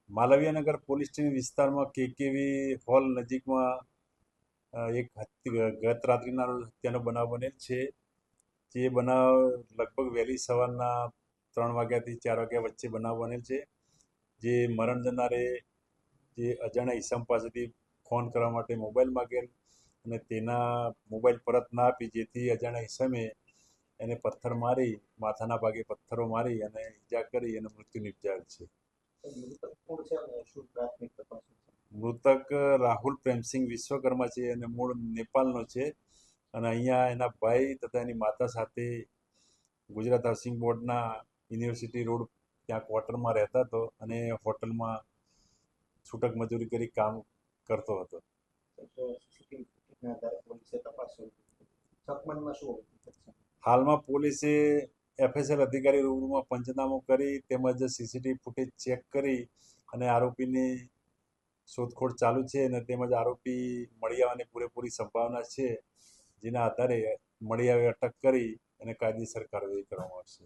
Malviyanagar police station વિસ્તારમાં KKV hall નજીકમાં એક ગત રાત્રિના હત્યાનો બનાવ બનેલ છે. જે બનાવ લગભગ વહેલી સવારના 3 વાગ્યાથી 4 વાગ્યા વચ્ચે બનાવ બનેલ છે. જે મરણ જનારે જે અજાણ્યા ઈસમ પાસેથી ફોન કરવા માટે મોબાઈલ માગેલ અને તેના મોબાઈલ પરત ના આપી, જેથી અજાણ્યા ઈસમે એને પથ્થર મારી, માથાના ભાગે પથ્થરો મારી અને ઈજા કરી અને મૃત્યુ નિપજાવેલ છે. મૃતક રાહુલ પ્રેમસિંહ વિશ્વકર્મા છે અને મૂળ નેપાળનો છે અને અહીંયા એના ભાઈ તથા એની માતા સાથે ગુજરાત હાઉસિંગ બોર્ડના યુનિવર્સિટી રોડ ત્યાં ક્વાર્ટરમાં રહેતા હતો અને હોટલમાં છૂટક મજૂરી કરી કામ કરતો હતો. હાલમાં પોલીસે FSL અધિકારી રૂબરૂમાં પંચનામો કરી તેમજ CCTV ફૂટેજ ચેક કરી અને આરોપીની શોધખોળ ચાલુ છે અને તેમજ આરોપી મળી આવવાની પૂરેપૂરી સંભાવના છે, જેના આધારે મળી આવે અટક કરી અને કાયદેસર કાર્યવાહી કરવામાં આવશે.